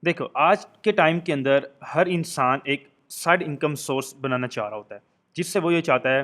देखो, आज के टाइम के अंदर हर इंसान एक साइड इनकम सोर्स बनाना चाह रहा होता है, जिससे वो ये चाहता है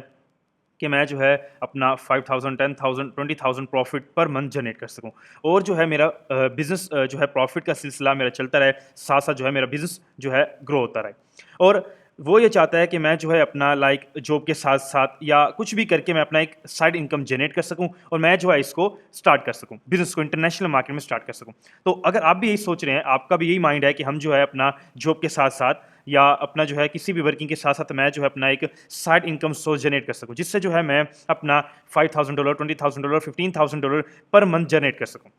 कि मैं जो है अपना 5000, 10,000, 20,000 प्रॉफिट पर मंथ जनरेट कर सकूं और जो है मेरा बिज़नेस जो है प्रॉफिट का सिलसिला मेरा चलता रहे, साथ-साथ जो है मेरा बिज़नेस जो है ग्रो होता रहे। और वो ये चाहता है कि मैं जो है अपना लाइक जॉब के साथ-साथ या कुछ भी करके मैं अपना एक साइड इनकम जनरेट कर सकूं और मैं जो है इसको स्टार्ट कर सकूं, बिज़नेस को इंटरनेशनल मार्केट में स्टार्ट कर सकूं। तो अगर आप भी यही सोच रहे हैं, आपका भी यही माइंड है कि हम जो है अपना जॉब के साथ-साथ या अपना जो है किसी भी वर्किंग के साथ-साथ मैं जो है अपना एक साइड इनकम सोर्स जनरेट कर सकूँ, जिससे जो है मैं अपना $5,000, $20,000, $15,000 पर मंथ जनरेट कर सकूँ।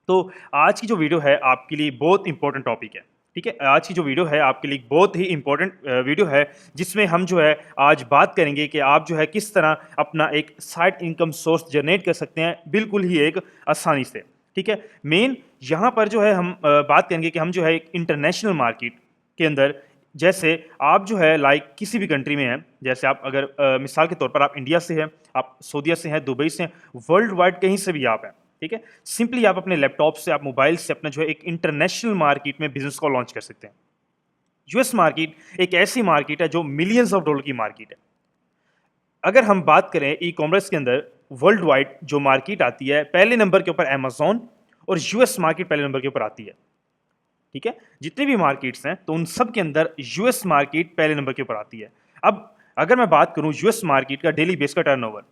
तो आज की जो वीडियो है आपके लिए बहुत इंपॉर्टेंट टॉपिक है, ठीक है? आज की जो वीडियो है आपके लिए बहुत ही इंपॉर्टेंट वीडियो है, जिसमें हम जो है आज बात करेंगे कि आप जो है किस तरह अपना एक साइड इनकम सोर्स जनरेट कर सकते हैं, बिल्कुल ही एक आसानी से, ठीक है? मेन यहाँ पर जो है हम बात करेंगे कि हम जो है एक इंटरनेशनल मार्केट के अंदर जैसे आप जो है लाइक किसी भी कंट्री में हैं, जैसे आप अगर मिसाल के तौर पर आप इंडिया से हैं, आप सऊदीया से हैं, दुबई से हैं, वर्ल्ड वाइड कहीं से भी आप हैं, ठीक है? सिंपली आप अपने लैपटॉप से, आप मोबाइल से अपना जो है एक इंटरनेशनल मार्केट में बिज़नेस को लॉन्च कर सकते हैं। यूएस मार्केट एक ऐसी मार्केट है जो मिलियंस ऑफ डॉलर की मार्केट है। अगर हम बात करें ई-कॉमर्स के अंदर वर्ल्ड वाइड जो मार्केट आती है, पहले नंबर के ऊपर अमेज़न और यूएस मार्केट पहले नंबर के ऊपर आती है। ठीक है? जितनी भी मार्केट्स हैं, तो उन सब के अंदर यूएस मार्केट पहले नंबर के ऊपर आती है। अब अगर मैं बात करूँ यूएस मार्केट का डेली बेस का टर्नओवर,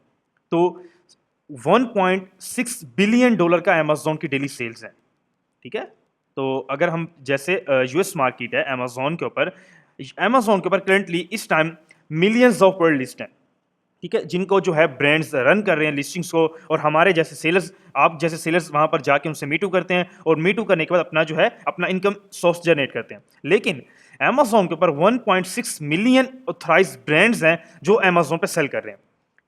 तो 1.6 बिलियन डॉलर का अमेज़न की डेली सेल्स है। ठीक है? तो अगर हम जैसे यूएस मार्केट है अमेज़न के ऊपर करंटली इस time millions of product list हैं। ठीक है? जिनको जो है ब्रांड्स रन कर रहे हैं लिस्टिंग्स को और हमारे जैसे सेलर्स आप जैसे सेलर्स वहाँ पर जाके उनसे मीटू करते हैं और मीटू करने के बाद अपना जो है अपना इनकम सोर्स जनरेट करते हैं। लेकिन अमेज़न के ऊपर 1.6 मिलियन ऑथराइज्ड ब्रांड्स हैं जो अमेज़न पे सेल कर रहे हैं।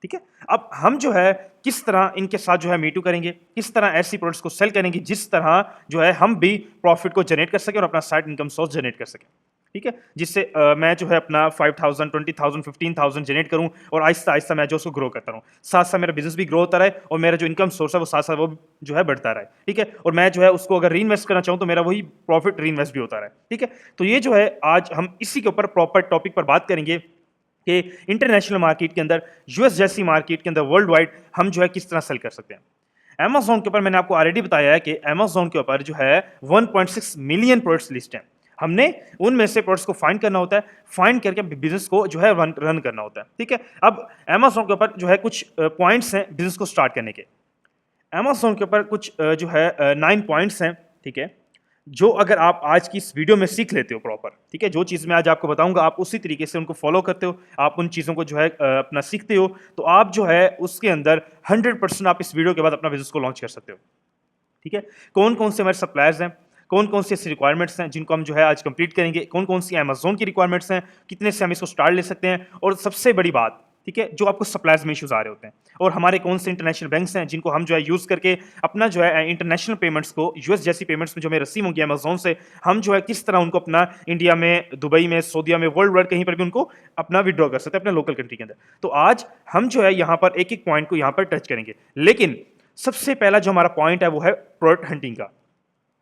ठीक है? अब हम जो है किस तरह इनके साथ जो है मीटू करेंगे, किस तरह ऐसी प्रोडक्ट्स को सेल करेंगे जिस तरह जो है हम भी प्रॉफिट को जनरेट कर सकें और अपना साइड इनकम सोर्स जनरेट कर सकें। ठीक है? जिससे मैं जो है अपना 5,000, 20,000, 15,000 जनरेट करूँ और आहिस्ता-आहिस्ता मैं जो उसको ग्रो करता रहूँ। साथ-साथ मेरा बिज़नेस भी ग्रो होता रहे और मेरा जो इनकम सोर्स है वो साथ-साथ वो जो है बढ़ता रहे। ठीक है? और मैं जो है उसको अगर रीइन्वेस्ट करना चाहूँ तो मेरा वही प्रॉफिट रीइन्वेस्ट भी होता रहे। ठीक है? तो ये जो है आज हम इसी के ऊपर प्रॉपर टॉपिक पर बात करेंगे कि इंटरनेशनल मार्केट के अंदर, यूएस जैसी मार्केट के अंदर वर्ल्ड वाइड हम जो है किस तरह सेल कर सकते हैं। अमेज़न के ऊपर मैंने आपको ऑलरेडी बताया है कि अमेज़न के ऊपर जो है 1.6 मिलियन प्रोडक्ट्स लिस्ट हैं। हमने उनमें से प्रोडक्ट्स को फाइंड करना होता है, फाइंड करके बिज़नेस को जो है रन करना होता है, ठीक है? अब अमेज़न के ऊपर जो है कुछ पॉइंट्स हैं बिज़नेस को स्टार्ट करने के। अमेज़न के ऊपर कुछ जो है 9 पॉइंट्स हैं, ठीक है? जो अगर आप आज की इस वीडियो में सीख लेते हो प्रॉपर, ठीक है? जो चीज़ मैं आज आपको बताऊँगा आप उसी तरीके से उनको फ़ॉलो करते हो, आप उन चीज़ों को जो है अपना सीखते हो, तो आप जो है उसके अंदर 100% आप इस वीडियो के बाद अपना बिज़नेस को लॉन्च कर सकते हो, ठीक है? कौन-कौन से हमारे सप्लायर्स हैं, कौन-कौन सी ऐसी रिक्वायरमेंट्स हैं जिनको हम जो है आज कंप्लीट करेंगे, कौन-कौन सी अमेज़न की रिक्वायरमेंट्स हैं, कितने से हम इसको स्टार्ट ले सकते हैं और सबसे बड़ी बात, ठीक है? जो आपको सप्लायर्स में इश्यूज़ आ रहे होते हैं और हमारे कौन से इंटरनेशनल बैंक्स हैं जिनको हम जो है यूज़ करके अपना जो है इंटरनेशनल पेमेंट्स को यूएस जैसी पेमेंट्स में जो हमें रिसीव होंगी अमेज़न से, हम जो है किस तरह उनको अपना इंडिया में, दुबई में, सऊदीया में, वर्ल्ड वाइड कहीं पर भी उनको अपना विथड्रॉ कर सकते हैं अपने लोकल कंट्री के अंदर। तो आज हम जो है यहाँ पर एक-एक पॉइंट को यहाँ पर टच करेंगे। लेकिन सबसे पहला जो हमारा पॉइंट है वो है प्रोडक्ट हंटिंग का।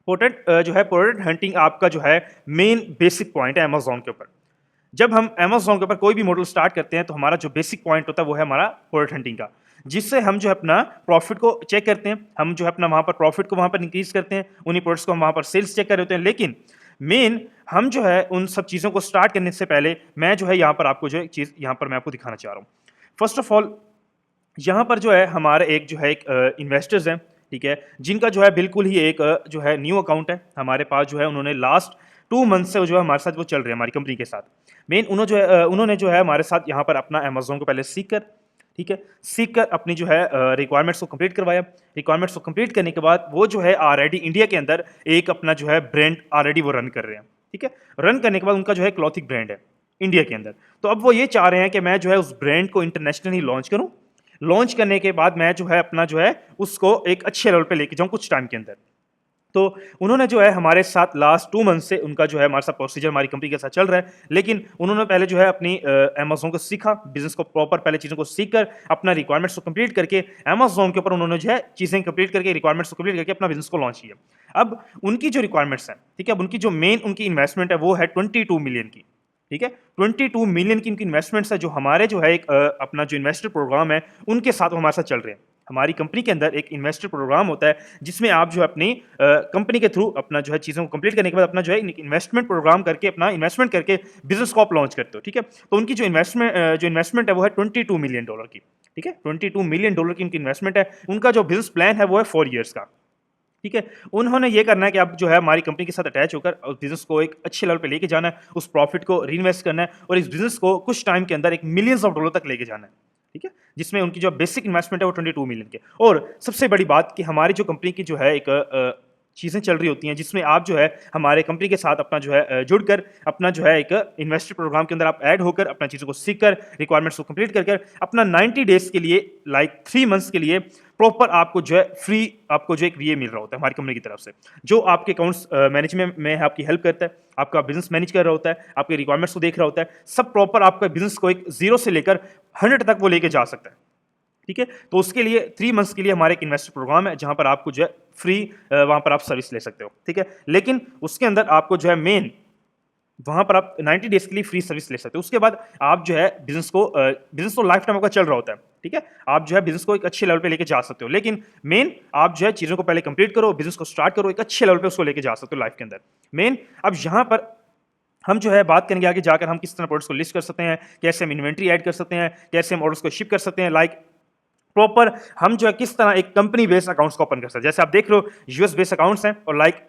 प्रोडक्ट हंटिंग आपका जो है मेन बेसिक पॉइंट है अमेज़न के ऊपर। जब हम अमेज़न के ऊपर कोई भी मॉडल स्टार्ट करते हैं तो हमारा जो बेसिक पॉइंट होता है वो है हमारा प्रोडक्ट हंटिंग का। जिससे हम जो है अपना प्रॉफिट को चेक करते हैं, हम जो है अपना वहाँ पर प्रॉफिट को वहाँ पर इंक्रीज़ करते हैं, उन्हीं प्रोडक्ट्स को हम वहाँ पर सेल्स चेक कर रहे होते हैं। लेकिन मेन हम जो है उन सब चीज़ों को स्टार्ट करने से पहले मैं जो है यहाँ पर आपको जो है एक चीज़ यहाँ पर मैं आपको दिखाना चाह रहा हूँ। फर्स्ट ऑफ ऑल यहाँ पर जो है हमारा एक जो है एक इन्वेस्टर्स हैं, ठीक है? जिनका जो है बिल्कुल ही एक जो है न्यू अकाउंट है हमारे पास जो है उन्होंने लास्ट 2 मंथ से जो है हमारे साथ वो चल रहे हैं हमारी कंपनी के साथ। मेन उन्होंने जो है हमारे साथ यहाँ पर अपना अमेज़न को पहले सीख कर, ठीक है? सीख कर अपनी जो है रिक्वायरमेंट्स को कंप्लीट करवाया। रिक्वायरमेंट्स को कंप्लीट करने के बाद वो जो है ऑलरेडी इंडिया के अंदर एक अपना जो है ब्रांड ऑलरेडी वो रन कर रहे हैं, ठीक है? रन करने के बाद उनका जो है क्लॉथिंग ब्रांड है इंडिया के अंदर। तो अब वो ये चाह रहे हैं कि मैं जो है उस ब्रांड को इंटरनेशनली लॉन्च करूँ। लॉन्च करने के बाद मैं जो है अपना जो है उसको एक अच्छे लेवल पे लेके जाऊँ कुछ टाइम के अंदर। तो उन्होंने जो है हमारे साथ लास्ट 2 मंथ से उनका जो है हमारे साथ प्रोसीजर हमारी कंपनी के साथ चल रहा है। लेकिन उन्होंने पहले जो है अपनी अमेज़न को सीखा, बिज़नेस को प्रॉपर पहले चीज़ों को सीख कर अपना रिक्वायरमेंट्स को कंप्लीट करके अमेज़न के ऊपर उन्होंने जो है चीज़ें कंप्लीट करके रिक्वायरमेंट्स को कंप्लीट करके अपना बिज़नेस को लॉन्च किया। अब उनकी जो रिक्वायरमेंट्स हैं, ठीक है? अब उनकी जो मेन उनकी इन्वेस्टमेंट है वो है 22 मिलियन की, ठीक है? 22 मिलियन की उनकी इन्वेस्टमेंट्स है जो हमारे जो है एक अपना जो इन्वेस्टर प्रोग्राम है उनके साथ वो हमारे साथ चल रहे हैं। हमारी कंपनी के अंदर एक इन्वेस्टर प्रोग्राम होता है जिसमें आप जो है अपनी कंपनी के थ्रू अपना जो है चीज़ों को कंप्लीट करने के बाद अपना जो है इन्वेस्टमेंट प्रोग्राम करके अपना इन्वेस्टमेंट करके बिजनेस को आप लॉन्च करते हो, ठीक है? तो उनकी जो इन्वेस्टमेंट है वो है $22 मिलियन की, ठीक है? $22 मिलियन की उनकी इन्वेस्टमेंट है। उनका जो बिजनेस प्लान है वो है 4 ईयर्स का, ठीक है? उन्होंने ये करना है कि अब जो है हमारी कंपनी के साथ अटैच होकर उस बिज़नेस को एक अच्छे लेवल पे लेके जाना है, उस प्रॉफिट को रीइन्वेस्ट करना है और इस बिज़नेस को कुछ टाइम के अंदर एक मिलियंस ऑफ डॉलर तक लेके जाना है, ठीक है? जिसमें उनकी जो बेसिक इन्वेस्टमेंट है वो 22 मिलियन के। और सबसे बड़ी बात कि हमारी जो कंपनी की जो है एक चीज़ें चल रही होती हैं जिसमें आप जो है हमारे कंपनी के साथ अपना जो है जुड़कर अपना जो है एक इन्वेस्टर प्रोग्राम के अंदर आप ऐड होकर अपना चीज़ों को सीख कर रिक्वायरमेंट्स को कंप्लीट कर अपना 90 डेज़ के लिए लाइक 3 मंथ्स के लिए प्रॉपर आपको जो है फ्री आपको जो एक ये मिल रहा होता है हमारी कंपनी की तरफ से, जो आपके अकाउंट्स मैनेजमेंट में आपकी हेल्प करता है, आपका बिजनेस मैनेज कर रहा होता है, आपके रिक्वायरमेंट्स को देख रहा होता है, सब प्रॉपर आपका बिजनेस को एक 0 से लेकर 100 तक वो लेके जा सकता है, ठीक है? तो उसके लिए 3 मंथ्स के लिए हमारे एक इन्वेस्टर प्रोग्राम है जहां पर आपको जो है फ्री वहां पर आप सर्विस ले सकते हो, ठीक है? लेकिन उसके अंदर आपको जो है मेन वहां पर आप 90 डेज के लिए फ्री सर्विस ले सकते हो। उसके बाद आप जो है बिजनेस तो लाइफ टाइम आपका चल रहा होता है, ठीक है? आप जो है बिजनेस को एक अच्छे लेवल पे लेके जा सकते हो, लेकिन मेन आप जो है चीज़ों को पहले कंप्लीट करो, बिजनेस को स्टार्ट करो, एक अच्छे लेवल पे उसको लेके जा सकते हो लाइफ के अंदर। मेन अब यहाँ पर हम जो है बात करेंगे आगे जाकर हम किस तरह प्रोडक्ट्स को लिस्ट कर सकते हैं, कैसे हम इन्वेंट्री ऐड कर सकते हैं, कैसे हम ऑर्डर्स को शिप कर सकते हैं, लाइक प्रॉपर हम जो है किस तरह एक कंपनी बेस्ड अकाउंट्स को ओपन कर सकते हैं। जैसे आप देख रहे हो यूएस बेस्ड अकाउंट्स हैं और लाइक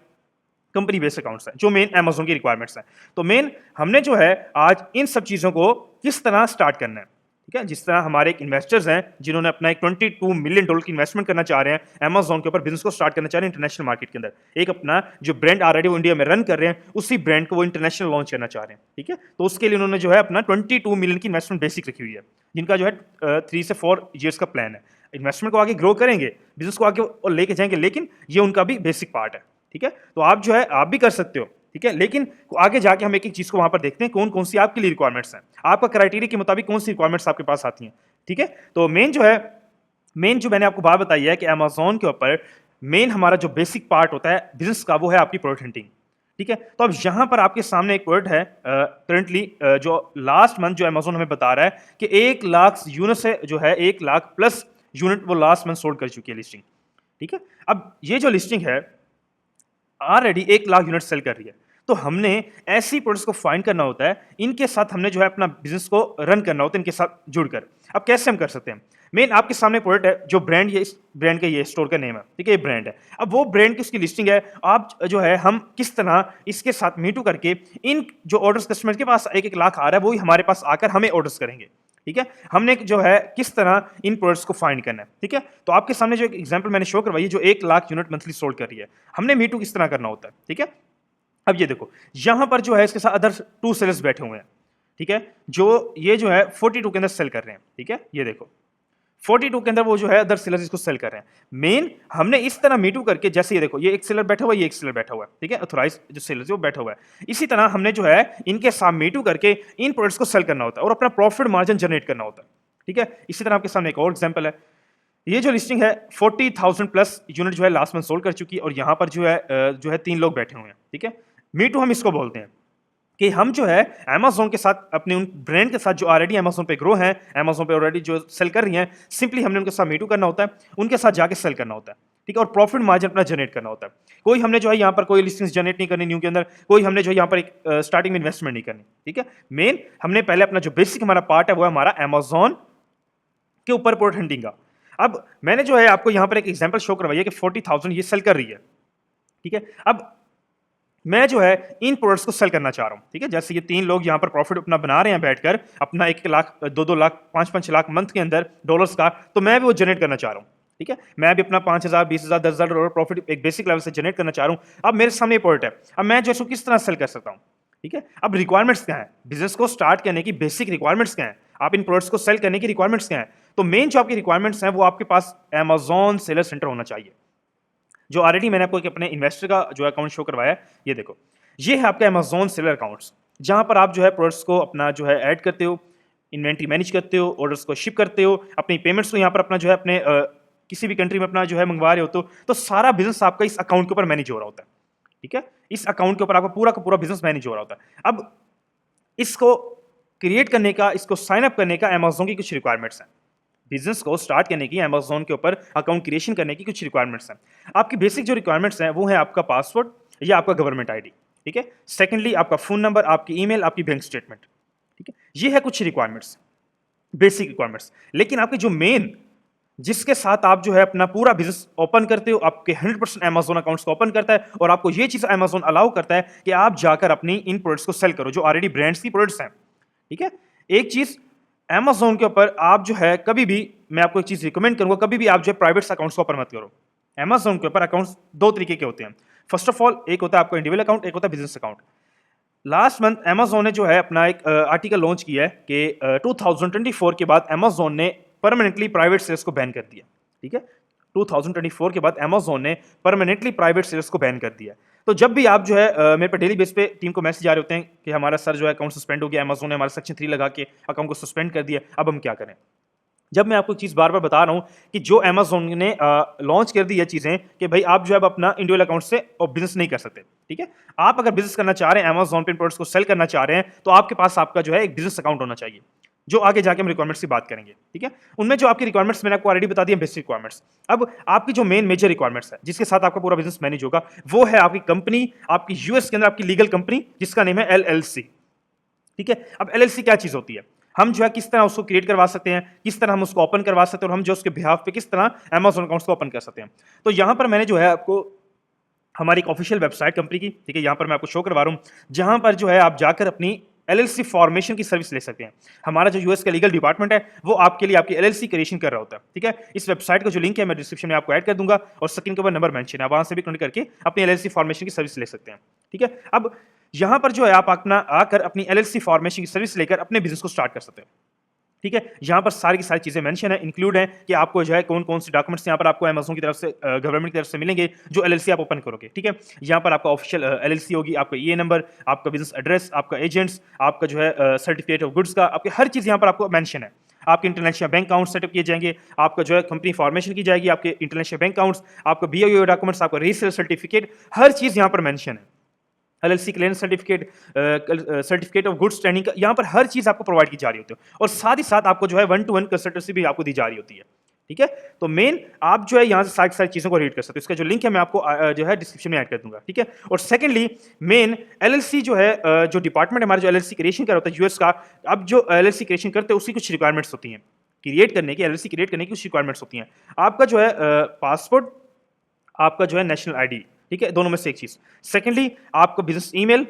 कंपनी बेस्ड अकाउंट्स हैं जो मेन अमेज़न की रिक्वायरमेंट्स हैं। तो मेन हमने जो है आज इन सब चीज़ों को किस तरह स्टार्ट करना है, ठीक है? जिस तरह हमारे एक इन्वेस्टर्स हैं जिन्होंने अपना एक $22 मिलियन की इन्वेस्टमेंट करना चाह रहे हैं अमेज़न के ऊपर, बिजनेस को स्टार्ट करना चाह रहे हैं इंटरनेशनल मार्केट के अंदर। एक अपना जो ब्रांड ऑलरेडी वो इंडिया में रन कर रहे हैं उसी ब्रांड को वो इंटरनेशनल लॉन्च करना चाह रहे हैं, ठीक है? तो उसके लिए उन्होंने जो है अपना 22 मिलियन की इन्वेस्टमेंट बेसिक रखी हुई है, जिनका जो है 3 से 4 ईयर्स का प्लान है। इन्वेस्टमेंट को आगे ग्रो करेंगे, बिजनेस को आगे और लेके जाएंगे, लेकिन ये उनका भी बेसिक पार्ट है, ठीक है? तो आप जो है आप भी कर सकते हो, ठीक है? लेकिन आगे जाके हम एक एक चीज को वहां पर देखते हैं कौन कौन सी आपके लिए रिक्वायरमेंट्स हैं, आपका क्राइटेरिया के मुताबिक कौन सी रिक्वायरमेंट्स आपके पास आती हैं, ठीक है? तो मेन जो मैंने आपको बात बताई है कि अमेज़न के ऊपर मेन हमारा जो बेसिक पार्ट होता है बिजनेस का वो है आपकी प्रोडक्ट हंटिंग, ठीक है? तो अब यहाँ पर आपके सामने एक प्रोडक्ट है करंटली जो लास्ट मंथ जो अमेज़न हमें बता रहा है कि 1 लाख यूनिट से जो है 1 लाख प्लस यूनिट वो लास्ट मंथ सोल्ड कर चुकी है लिस्टिंग, ठीक है? अब ये जो लिस्टिंग है ऑलरेडी 1 लाख यूनिट सेल कर रही है, तो हमने ऐसी प्रोडक्ट्स को फाइंड करना होता है, इनके साथ हमने जो है अपना बिजनेस को रन करना होता है इनके साथ जुड़कर। अब कैसे हम कर सकते हैं? मेन आपके सामने प्रोडक्ट है जो ब्रांड, ये इस ब्रांड का ये स्टोर का नेम है, ठीक है? ये ब्रांड है। अब वो ब्रांड की उसकी लिस्टिंग है, आप जो है हम किस तरह इसके साथ मीटू करके इन जो ऑर्डर्स कस्टमर के पास 1-1 लाख आ रहा है वही हमारे पास आकर हमें ऑर्डर्स करेंगे, ठीक है? हमने जो है किस तरह इन प्रोडक्ट्स को फाइंड करना है, ठीक है? तो आपके सामने जो एक एग्जांपल मैंने शो करवाई है जो 1 लाख यूनिट मंथली सोल्ड कर रही है, हमने मीटू किस तरह करना होता है, ठीक है? अब ये देखो यहां पर जो है इसके साथ अदर 2 सेलर्स बैठे हुए हैं, ठीक है? जो ये जो है 42 के अंदर सेल कर रहे हैं, ठीक है? ये देखो 42 के अंदर वो जो है अदर सेलर्स इसको सेल कर रहे हैं। मेन हमने इस तरह मीटू करके, जैसे ये देखो ये एक सेलर बैठा हुआ है, ये एक सेलर बैठा हुआ है, ठीक है? ऑथराइज जो सेलर है वो बैठा हुआ है। इसी तरह हमने जो है इनके साथ मीटू करके इन प्रोडक्ट्स को सेल करना होता है और अपना प्रॉफिट मार्जिन जनरेट करना होता है, ठीक है? इसी तरह आपके सामने एक और एग्जांपल है। ये जो लिस्टिंग है 40,000 प्लस यूनिट जो है लास्ट मंथ सोल्ड कर चुकी है और यहाँ पर जो है 3 लोग बैठे हुए हैं, ठीक है? मीटू हम इसको बोलते हैं कि हम जो है अमेज़न के साथ अपने उन ब्रांड के साथ जो ऑलरेडी अमेज़न पे ग्रो हैं, अमेज़न पे ऑलरेडी जो सेल कर रही हैं, सिंपली हमने उनके साथ मीटू करना होता है, उनके साथ जाके सेल करना होता है, ठीक है? और प्रॉफिट मार्जिन अपना जनरेट करना होता है। कोई हमने जो है यहाँ पर कोई लिस्टिंग्स जनरेट नहीं करनी न्यू के अंदर, कोई हमने जो है यहाँ पर एक स्टार्टिंग में इन्वेस्टमेंट नहीं करनी, ठीक है? मेन हमने पहले अपना जो बेसिक हमारा पार्ट है वो है हमारा अमेज़न के ऊपर प्रोडक्ट हंटिंग का। अब मैंने जो है आपको यहाँ पर एक एग्जाम्पल शो करवाई है कि 40,000 ये सेल कर रही है, ठीक है? अब मैं जो है इन प्रोडक्ट्स को सेल करना चाह रहा हूँ, ठीक है? जैसे ये 3 लोग यहाँ पर प्रॉफिट अपना बना रहे हैं बैठकर अपना 1 लाख 2-2 लाख 5-5 लाख मंथ के अंदर डॉलर्स का, तो मैं भी वो जनरेट करना चाह रहा हूँ, ठीक है? मैं भी अपना 5,000 20,000 10,000 डॉलर प्रॉफिट एक बेसिक लेवल से जनरेट करना चाह रहा हूँ। अब मेरे सामने प्रोडक्ट है, अब मैं जो इसको किस तरह सेल कर सकता हूँ, ठीक है? अब रिक्वायरमेंट्स क्या है, बिजनेस को स्टार्ट करने की बेसिक रिक्वायरमेंट्स क्या है, आप इन प्रोडक्ट्स को सेल करने की रिक्वायरमेंट्स क्या है? तो मेन जो आपकी रिक्वायरमेंट्स हैं वो आपके पास अमेज़न सेलर सेंटर होना चाहिए। जो ऑलरेडी मैंने आपको एक अपने इन्वेस्टर का जो अकाउंट शो करवाया है, ये देखो, ये है आपका अमेजोन सेलर अकाउंट्स, जहां पर आप जो है प्रोडक्ट्स को अपना जो है ऐड करते हो, इन्वेंट्री मैनेज करते हो, ऑर्डर्स को शिप करते हो, अपनी पेमेंट्स को यहाँ पर अपना जो है अपने किसी भी कंट्री में अपना जो है मंगवा रहे हो, तो सारा बिजनेस आपका इस अकाउंट के ऊपर मैनेज हो रहा होता है। ठीक है, इस अकाउंट के ऊपर आपका पूरा का पूरा बिजनेस मैनेज हो रहा होता है। अब इसको क्रिएट करने का, इसको साइन अप करने का अमेजोन की कुछ रिक्वायरमेंट्स हैं। बिजनेस को स्टार्ट करने की अमेजोन के ऊपर अकाउंट क्रिएशन करने की कुछ रिक्वायरमेंट्स हैं। आपकी बेसिक जो रिक्वायरमेंट्स हैं वो है आपका पासवर्ड या आपका गवर्नमेंट आईडी। ठीक है, सेकंडली आपका फोन नंबर, आपकी ईमेल, आपकी बैंक स्टेटमेंट। ठीक है, ये है कुछ रिक्वायरमेंट्स, बेसिक रिक्वायरमेंट्स। लेकिन आपके जो मेन, जिसके साथ आप जो है अपना पूरा बिजनेस ओपन करते हो, आपके 100% अमेजोन अकाउंट्स को ओपन करता है और आपको ये चीज अमेजोन अलाउ करता है कि आप जाकर अपनी इन प्रोडक्ट्स को सेल करो जो ऑलरेडी ब्रांड्स की प्रोडक्ट्स हैं। ठीक है, एक चीज अमेजोन के ऊपर आप जो है कभी भी, मैं आपको एक चीज रिकमेंड करूंगा, कभी भी आप जो है प्राइवेट अकाउंट्स को ओपन मत करो। अमेजोन के ऊपर अकाउंट्स दो तरीके के होते हैं। फर्स्ट ऑफ ऑल, एक होता है आपका इंडिविजुअल अकाउंट, एक होता है business account. Last month Amazon ने जो है अपना एक आर्टिकल लॉन्च किया है कि 2024 के बाद अमेजोन ने परमानेंटली प्राइवेट सेल्स को बैन कर दिया। ठीक है, 2024 के बाद अमेजोन ने परमानेंटली प्राइवेट सेल्स को बैन कर दिया। तो जब भी आप जो है मेरे पे डेली बेस पे टीम को मैसेज आ रहे होते हैं कि हमारा सर जो है अकाउंट सस्पेंड हो गया, अमेजोन ने हमारा सेक्शन 3 लगा के अकाउंट को सस्पेंड कर दिया, अब हम क्या करें। जब मैं आपको एक चीज बार बार बता रहा हूं कि जो अमेजोन ने लॉन्च कर दी ये चीजें कि भाई आप जो है अब अपना इंडिविजुअल अकाउंट से बिजनेस नहीं कर सकते। ठीक है, आप अगर बिजनेस करना चाह रहे हैं, अमेजोन पे प्रोडक्ट्स को सेल करना चाह रहे हैं, तो आपके पास आपका जो है एक बिजनेस अकाउंट होना चाहिए, जो आगे जाके हम रिक्वायरमेंट्स की बात करेंगे। ठीक है, उनमें जो आपकी रिक्वायरमेंट्स मैंने आपको ऑलरेडी बता दी, बेसिक रिक्वायरमेंट्स। अब आपकी जो मेन मेजर रिक्वायरमेंट्स है जिसके साथ आपका पूरा बिजनेस मैनेज होगा, वो है आपकी कंपनी, आपकी यूएस के अंदर आपकी लीगल कंपनी जिसका नेम है एलएलसी। ठीक है, अब एलएलसी क्या चीज होती है, हम जो है किस तरह उसको क्रिएट करवा सकते हैं, किस तरह हम उसको ओपन करवा सकते हैं, और हम जो उसके बिहाफ पे किस तरह अमेजोन अकाउंट्स को ओपन कर सकते हैं। तो यहां पर मैंने जो है आपको हमारी एक ऑफिशियल वेबसाइट कंपनी की, ठीक है, यहां पर मैं आपको शो करवा रहा हूं, जहां पर जो है आप जाकर अपनी एलएलसी फॉर्मेशन की सर्विस ले सकते हैं। हमारा जो यूएस का लीगल डिपार्टमेंट है वो आपके लिए आपकी एलएलसी क्रिएशन कर रहा होता है। ठीक है, इस वेबसाइट का जो लिंक है मैं डिस्क्रिप्शन में आपको ऐड कर दूंगा और स्क्रीन के ऊपर नंबर मेंशन है, आप वहां से भी कनेक्ट करके अपनी एलएलसी फॉर्मेशन की सर्विस ले सकते हैं। ठीक है, अब यहां पर जो है आप अपना आकर अपनी एलएलसी फॉर्मेशन की सर्विस लेकर अपने बिजनेस को स्टार्ट कर सकते हैं। ठीक है, यहाँ पर सारी की सारी चीजें मेंशन है, इंक्लूड है कि आपको जो है कौन कौन से डॉक्यूमेंट्स यहाँ पर आपको अमेजोन की तरफ से, गवर्नमेंट की तरफ से मिलेंगे जो एलएलसी आप ओपन करोगे। ठीक है, यहाँ पर आपका ऑफिशियल एलएलसी होगी, आपका ये नंबर, आपका बिजनेस एड्रेस, आपका एजेंट्स, आपका जो है सर्टिफिकेट ऑफ गुड्स का, आपके हर चीज यहाँ पर आपको मेंशन है। आपके इंटरनेशनल बैंक अकाउंट सेटअप किए जाएंगे, आपका जो है कंपनी फॉर्मेशन की जाएगी, आपके इंटरनेशनल बैंक अकाउंट्स, आपका बीओयू डॉक्यूमेंट्स, आपका रजिस्टर सर्टिफिकेट, हर चीज यहाँ पर मेंशन है। LLC clearance certificate, certificate of goods standing का, यहाँ पर हर चीज आपको प्रोवाइड की जा रही होती है और साथ ही साथ आपको जो है 1-to-1 कंसल्टेंसी भी आपको दी जा रही होती है। ठीक है, तो मेन आप जो है यहाँ से सारी सारी चीजों को रीड कर सकते हो, इसका जो लिंक है मैं आपको जो है डिस्क्रिप्शन में ऐड कर दूंगा। ठीक है, और सेकंडली मेन एलएलसी जो है जो डिपार्टमेंट हमारा जो एलएलसी क्रिएशन कर रहा होता है यूएस का, अब जो एलएलसी क्रिएशन करते हैं उसकी कुछ रिक्वायरमेंट्स होती हैं, क्रिएट करने की, एलएलसी क्रिएट करने की कुछ रिक्वायरमेंट्स होती हैं। आपका जो है पासपोर्ट, आपका जो है नेशनल आईडी, ठीक है, दोनों में से एक चीज। सेकेंडली आपका बिजनेस ईमेल,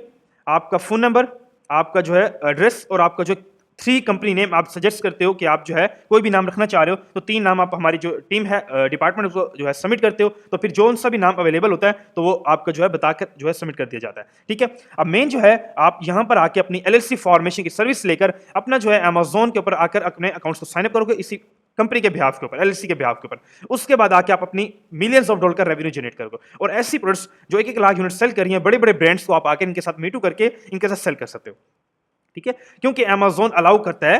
आपका फोन नंबर, आपका जो है एड्रेस, और आपका जो 3 कंपनी नेम आप सजेस्ट करते हो कि आप जो है कोई भी नाम रखना चाह रहे हो, तो 3 नाम आप हमारी जो टीम है डिपार्टमेंट उसको जो है सबमिट करते हो, तो फिर जो सा भी नाम अवेलेबल होता है तो वो आपका जो है बताकर जो है सबमिट कर दिया जाता है। ठीक है, अब मेन जो है आप यहाँ पर आके अपनी एलएलसी फॉर्मेशन की सर्विस लेकर अपना जो है अमेजोन के ऊपर आकर अपने अकाउंट्स को साइन अप करोगे इसी कंपनी के बिहाफ के ऊपर, एलएलसी के बिहाफ के ऊपर। उसके बाद आके आप अपनी मिलियंस ऑफ डॉलर का रेवेन्यू जनरेट करोगे और ऐसी प्रोडक्ट्स जो 1-1 लाख यूनिट सेल कर रही हैं, बड़े बड़े ब्रांड्स को आप आके इनके साथ मीटू करके इनके साथ सेल कर सकते हो। ठीक है, क्योंकि अमेजोन अलाउ करता है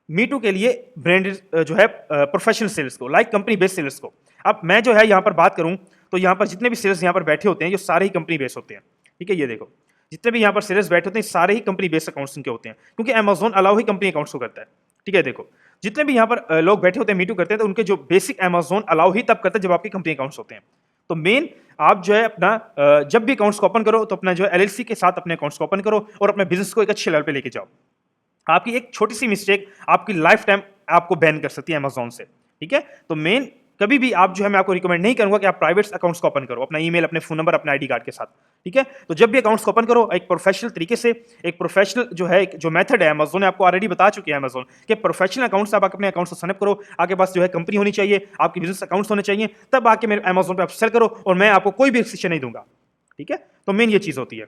मीटू के लिए ब्रांडेड जो है प्रोफेशनल सेल्स को, लाइक कंपनी बेस्ड सेल्स को। अब मैं जो है यहाँ पर बात करूँ तो यहाँ पर जितने भी सेल्स यहाँ पर बैठे होते हैं ये सारे ही कंपनी बेस्ड होते हैं। ठीक है, ये देखो जितने भी यहाँ पर सेल्स बैठे होते हैं सारे ही कंपनी बेस्ड अकाउंट्स इनके होते हैं, क्योंकि अमेजोन अलाउ ही कंपनी अकाउंट्स को करता है। ठीक है, देखो जितने भी यहाँ पर लोग बैठे होते हैं मीटू करते हैं तो उनके जो बेसिक अमेजोन अलाउ ही तब करता है जब आपके कंपनी अकाउंट्स होते हैं। तो मेन आप जो है अपना जब भी अकाउंट्स को ओपन करो तो अपना जो है एलएलसी के साथ अपने अकाउंट्स को ओपन करो और अपने बिजनेस को एक अच्छे लेवल पे लेके जाओ। आपकी एक छोटी सी मिस्टेक आपकी लाइफ टाइम आपको बैन कर सकती है अमेजोन से। ठीक है, तो मेन कभी भी आप जो है मैं आपको रिकमेंड नहीं करूंगा कि आप प्राइवेट अकाउंट्स को ओपन करो अपना ईमेल, अपने फोन नंबर, अपने आईडी कार्ड के साथ। ठीक है, तो जब भी अकाउंट्स को ओपन करो एक प्रोफेशनल तरीके से, एक प्रोफेशनल जो है जो मेथड है अमेजोन ने आपको ऑलरेडी बता चुके हैं अमेजोन के प्रोफेशनल अकाउंट्स आप अपने अकाउंट्स को साइन अप करो, आपके पास जो है कंपनी होनी चाहिए, आपके बिजनेस अकाउंट्स होने चाहिए, तब आके मेरे अमेजोन पे आप सेल करो और मैं आपको कोई भी रिस्ट्रिक्शन नहीं दूंगा। ठीक है, तो मेन ये चीज होती है,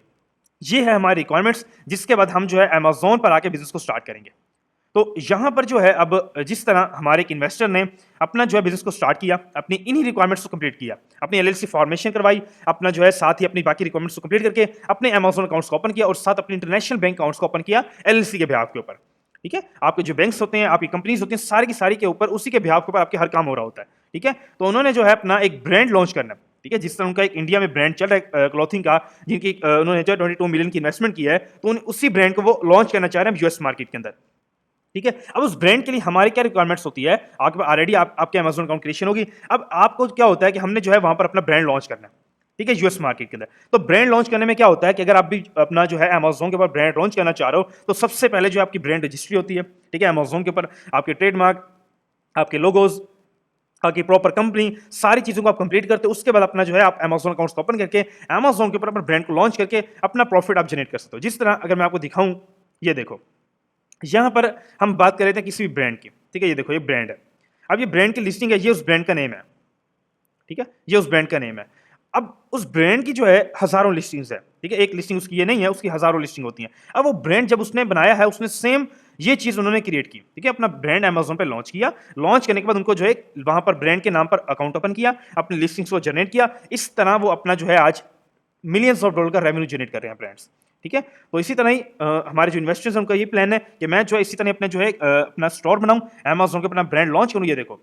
ये है हमारी रिक्वायरमेंट्स, जिसके बाद हम जो है अमेजोन पर आके बिजनेस को स्टार्ट करेंगे। तो यहाँ पर जो है अब जिस तरह हमारे एक इन्वेस्टर ने अपना जो है बिजनेस को स्टार्ट किया, अपनी इन्हीं रिक्वायरमेंट्स को कंप्लीट किया, अपनी एलएलसी फॉर्मेशन करवाई, अपना जो है साथ ही अपनी बाकी रिक्वायरमेंट्स को कंप्लीट करके अपने अमेज़न अकाउंट्स को ओपन किया और साथ अपने इंटरनेशनल बैंक अकाउंट्स को ओपन किया एलएलसी के बिहाफ के ऊपर। ठीक है, आपके जो बैंक्स होते हैं, आपकी कंपनीज होती हैं, सारी की सारी के ऊपर उसी के बिहाफ के ऊपर आपके हर काम हो रहा होता है। ठीक है, तो उन्होंने जो है अपना एक ब्रांड लॉन्च करना है। ठीक है, जिस तरह उनका एक इंडिया में ब्रांड चल रहा है क्लॉथिंग का, जिनकी उन्होंने जो 22 मिलियन की इन्वेस्टमेंट की है, तो उसी ब्रांड को वो लॉन्च करना चाह रहे हैं यूएस मार्केट के अंदर। ठीक है, अब उस ब्रांड के लिए हमारी क्या रिक्वायरमेंट्स होती है, आपके पास ऑलरेडी आपके अमेज़न अकाउंट क्रिएशन होगी। अब आपको क्या होता है कि हमने जो है वहां पर अपना ब्रांड लॉन्च करना है। ठीक है, यूएस मार्केट के अंदर। तो ब्रांड लॉन्च करने में क्या होता है कि अगर आप भी अपना जो है अमेज़न के ऊपर ब्रांड लॉन्च करना चाह रहे हो, तो सबसे पहले जो आपकी ब्रांड रजिस्ट्री होती है। ठीक है, अमेज़न के ऊपर आपके ट्रेडमार्क, आपके लोगोज, आपकी प्रॉपर कंपनी, सारी चीजों को आप कंप्लीट करते हो। उसके बाद अपना जो है आप अमेज़न अकाउंट्स ओपन करके अमेज़न के ऊपर अपने ब्रांड को लॉन्च करके अपना प्रॉफिट आप जनरेट कर सकते हो। जिस तरह अगर मैं आपको दिखाऊं, ये देखो, यहां पर हम बात कर रहे थे किसी भी ब्रांड की। ठीक है, ये देखो, ये ब्रांड है। अब ये ब्रांड की लिस्टिंग है, ये उस ब्रांड का नेम है। ठीक है, ये उस ब्रांड का नेम है। अब उस ब्रांड की जो है हजारों लिस्टिंग्स है। ठीक है, एक लिस्टिंग उसकी ये नहीं है, उसकी हजारों लिस्टिंग होती हैं। अब वो ब्रांड जब उसने बनाया है, उसने सेम ये चीज उन्होंने क्रिएट की। ठीक है, अपना ब्रांड अमेज़न पे लॉन्च किया। लॉन्च करने के बाद उनको जो है वहां पर ब्रांड के नाम पर अकाउंट ओपन किया, अपनी लिस्टिंग्स को जनरेट किया। इस तरह वो अपना जो है आज मिलियंस ऑफ डॉलर का रेवेन्यू जनरेट कर रहे हैं ब्रांड्स। ठीक है, तो इसी तरह ही हमारे जो इन्वेस्टर्स हैं उनका ये प्लान है कि मैं जो है इसी तरह अपने जो है अपना स्टोर बनाऊं, अमेज़न के अपना ब्रांड लॉन्च करूं। ये देखो,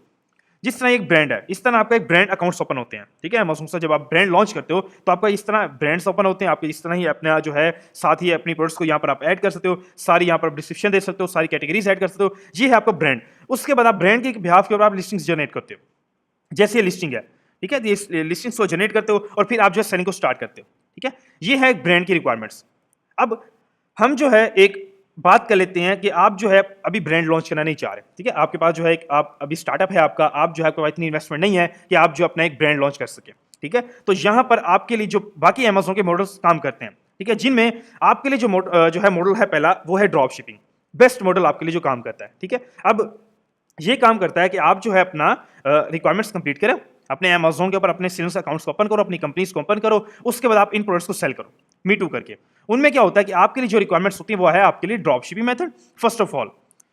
जिस तरह एक ब्रांड है, इस तरह आपका एक ब्रांड अकाउंट्स ओपन होते हैं। ठीक है, अमेज़न से जब आप ब्रांड लॉन्च करते हो तो आपका इस तरह ब्रांड्स ओपन होते हैं। आपके इस तरह ही अपना जो है साथ ही अपनी प्रोडक्ट्स को यहाँ पर आप ऐड कर सकते हो, सारी यहाँ पर डिस्क्रिप्शन दे सकते हो, सारी कैटेगरीज ऐड कर सकते हो। ये है आपका ब्रांड। उसके बाद आप ब्रांड के बिहाफ के ऊपर आप लिस्टिंग्स जनरेट करते हो। जैसे ये लिस्टिंग है, ठीक है, ये लिस्टिंग्स को जनरेट करते हो और फिर आप जो है सेलिंग को स्टार्ट करते हो। ठीक है, ये है एक ब्रांड की रिक्वायरमेंट्स। अब हम जो है एक बात कर लेते हैं कि आप जो है अभी ब्रांड लॉन्च करना नहीं चाह रहे। ठीक है, आपके पास जो है एक आप अभी स्टार्टअप है आपका, आप जो है आपके पास इतनी इन्वेस्टमेंट नहीं है कि आप जो अपना एक ब्रांड लॉन्च कर सके। ठीक है, तो यहां पर आपके लिए जो बाकी अमेज़न के मॉडल्स काम करते हैं, ठीक है, जिनमें आपके लिए जो है मॉडल है पहला, वो है ड्रॉप शिपिंग। बेस्ट मॉडल आपके लिए जो काम करता है। ठीक है, अब ये काम करता है कि आप जो है अपना रिक्वायरमेंट्स कंप्लीट करें, अपने अमेज़न के ऊपर अपने सेल्स अकाउंट्स को ओपन करो, अपनी कंपनीज को ओपन करो। उसके बाद आप इन प्रोडक्ट्स को सेल करो मी टू करके। उनमें क्या होता है कि आपके लिए जो रिक्वायरमेंट्स होती है वो है आपके लिए drop shipping method. First of all,